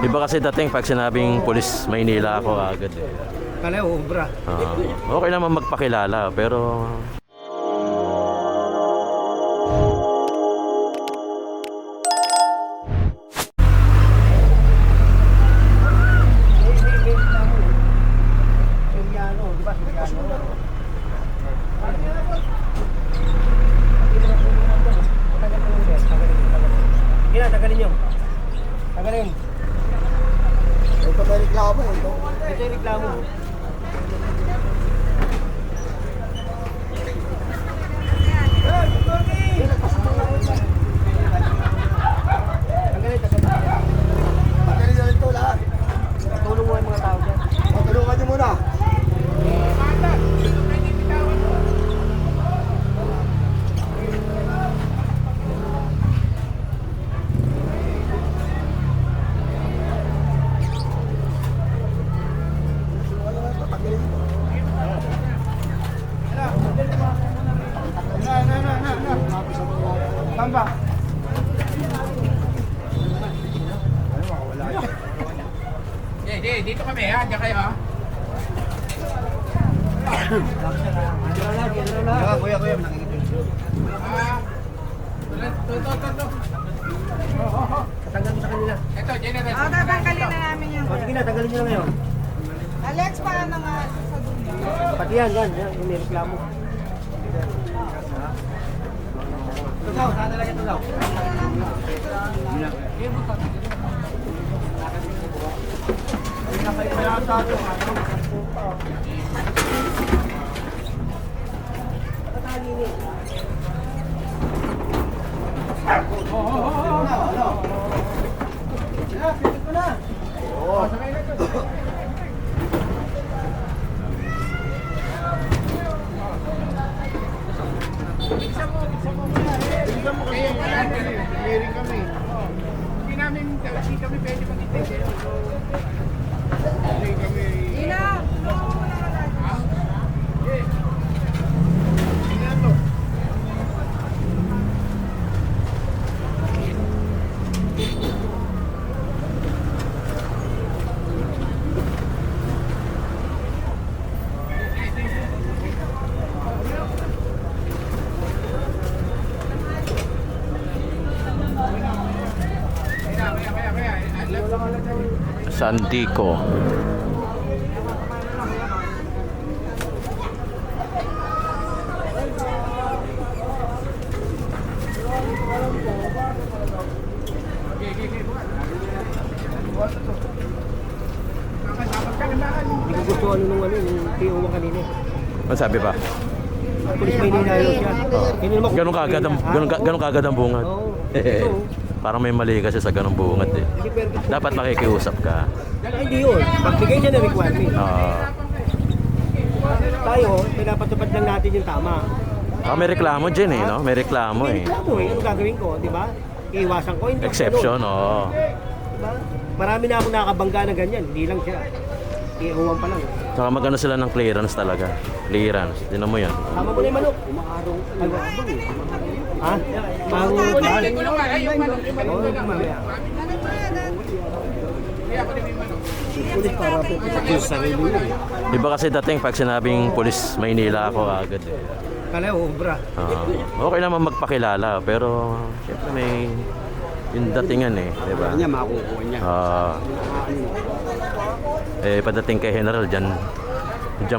Iba kasi dating pag sinabing pulis Maynila ako agad eh. Kala obra. Okay naman magpakilala pero tagalin nyo. Tagalin. Ito may reklamo. Ito yung reklamo. Tagalin nyo ito lahat. Tulong mo yung mga tao dyan. Tulungan nyo muna. Tamba. Dito kami ha, diyan kayo ha. Kuya, nakikita. Ito. Tatanggal mo sa kanila. Ito, general. Tatanggalin na namin yan. Sige na, tanggalin nyo na ngayon. Alex, paano nga sa dulo? Pati yan, yung may reklamo. Ito daw, saan talaga ito daw? Hindi kami pwede mag-intake. Ina! Santico. Hindi ko gusto nung PO kanina. Ano sabi pa? Pulis Maynila yun siya. Ganun kagad ang bungad. Parang may mali kasi sa ganung bungad eh. Dapat makikiusap ka. Ay, hindi yun. Pagbigay niya ng requirement. Tayo, pinapatupad lang natin yung tama. May reklamo dyan eh, no? May reklamo eh. Reklamo eh. Ano gagawin ko, di ba? Iiwasan ko. Hindi Exception, oo. Diba? Marami na akong nakabangga na ganyan. Hindi lang siya. Iiwan pa lang. Saka magano sila ng clearance talaga. Clearance. Tinan mo yan. Tama mo na yung manok. Umaarong. Ano eh? Ha? Mangot ba? Pulis para po sa sarili mo. Iba kasi dating pag sinabing pulis Maynila ako agad eh. Kala obra. Okay naman magpakilala pero siyempre may yung datingan eh, di ba? Niya makukuha niya. Pagdating kay General diyan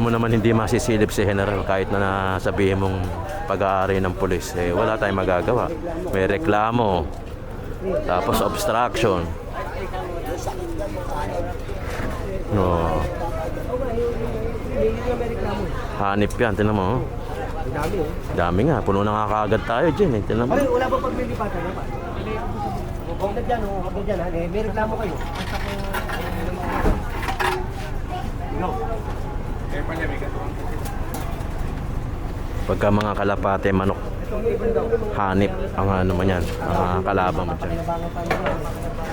mo naman hindi masisilip si General kahit na nasabihin mong pag-aari ng pulis. Wala tayong magagawa. May reklamo. Tapos obstruction. No. Hanip yan, tinan mo. Dami oh. Dami nga, puno na nga kaagad tayo dyan eh. Tinan mo. Wala ba paglilipatan na ba? Huwag na dyan, huwag na dyan ha. May reklamo kayo. No. Pagka mga kalapate, manok, hanip ang ano man yan, ang kalaban mo dyan.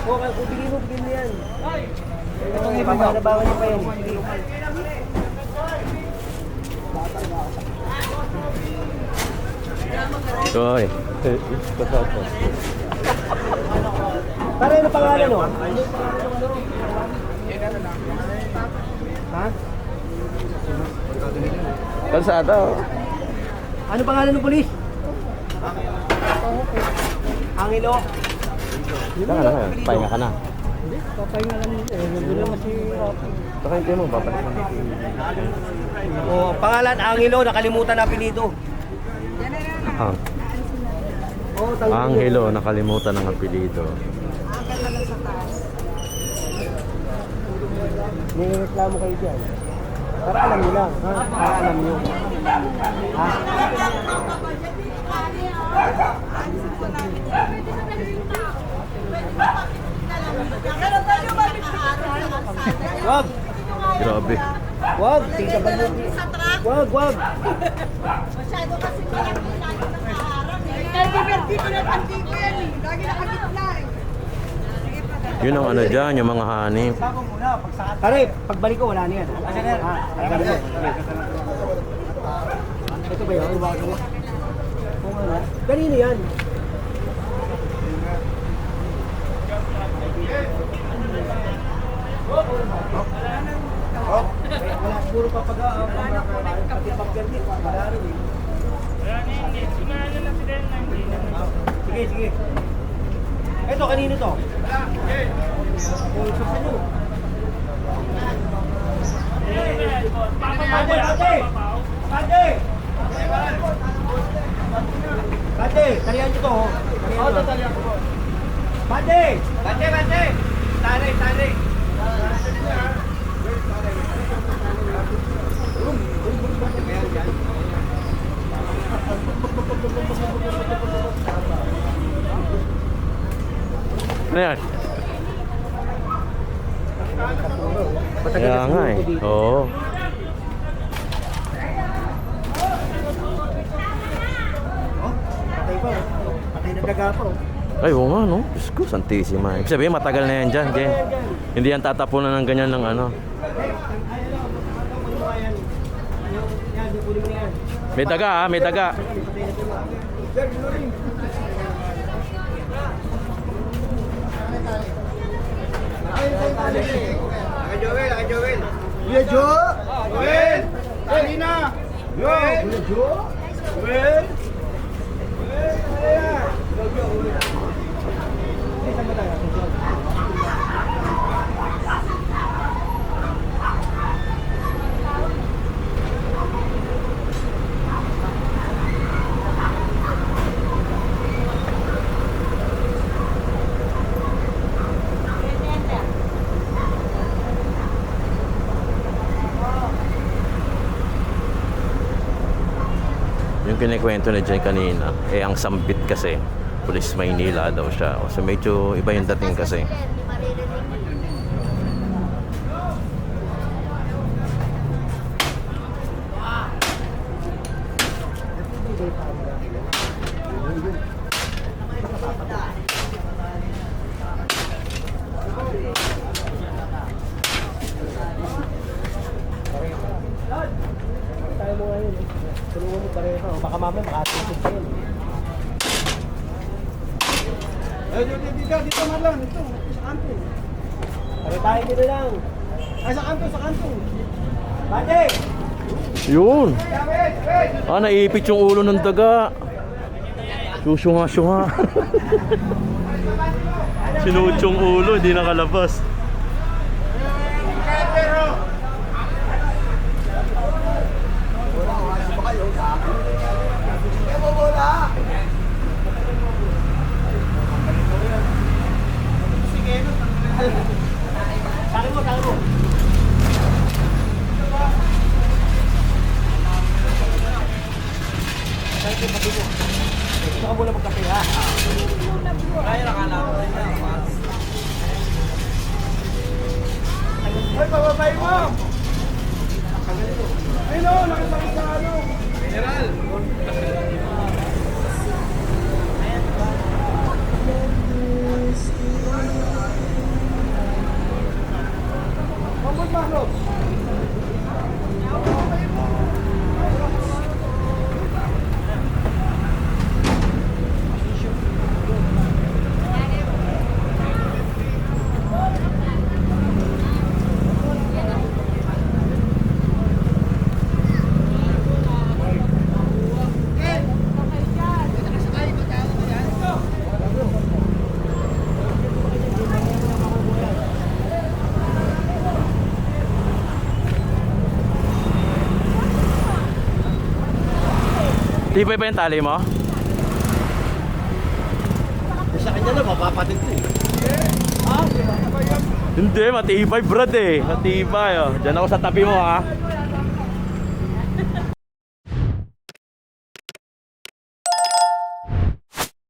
Okay, bigyan mo yan. Pabanabangan niyo pa yan. Oy. Para ano pangalan no? Ha? Kalsada. Oh. Ano pangalan ng pulis? Angelo. Saka na, pahinga ka na. Papahinga lang nito eh. Nandun lang kasi Saka hindi mo, babalik mo. Oh, pangalan Angelo, nakalimutan na apelyido. Ah. Oh, tawag Angelo, nakalimutan ng apelido. May reklamo kayo dyan. Para alam nyo lang, ha? Para alam nyo. Ha? Wag! Grabe. Wag! Tingka ba nyo? Wag! Wag! Masyado kasi masyado nakaharap eh. Nag-diverti ko na pantiko yan eh. Lagi nakagitna eh. Yun ang ano dyan, yung mga hanip. Pare, pagbalik ko, wala na yan. Ha? Pagbalik ko. Ito ba yun? Oo nga. Kanino yan? Wala siguro pati pag-permit. Wala rin eh. Sige, sige. Ito, kanino to? Oh, isa sa inyo. Pate! Pate! Pate! Pate! Talihan nyo to. Oo, talihan ko po. Pate! Pate! Pate! Tali! Tali! Ano yan? Kaya nga eh. Oo. Patay pa. Patay na daga pa. Ay, oo nga, no? Diyos ko, santisima. Ibig sabihin, matagal na yan dyan, Jen. Hindi yan tatapunan ng ganyan ng ano. May daga, ah, may daga. Kuya Jo! Joel! Dali na! Kuya Jo! Joel! Yung kinikwento ni Jen kanina, eh ang sambit kasi, Pulis Maynila daw siya. So medyo iba yung dating kasi. Tayo mo ngayon eh. Tulungan mo pareho. Baka mamaya makatulog kayo. Dito malang. Ito. Sa kanto. Pare tayo dito lang. Ay, sa kanto, sa kanto. Bate! Yun! Ah, naipit yung ulo ng daga. Susunga-sunga. Sinuot yung ulo, hindi nakalabas. Takin mo, takin mo. Gusto ka muna magkape ha? Kaya nakala ko rin na. Ay, bababay mo! Ayun o, nakasakit sa ano. General! Tibay ba yung tali mo? Sa kanya na, mapapatin ko eh. Hindi, matibay brad eh. Matibay oh. Diyan ako sa tabi mo ha.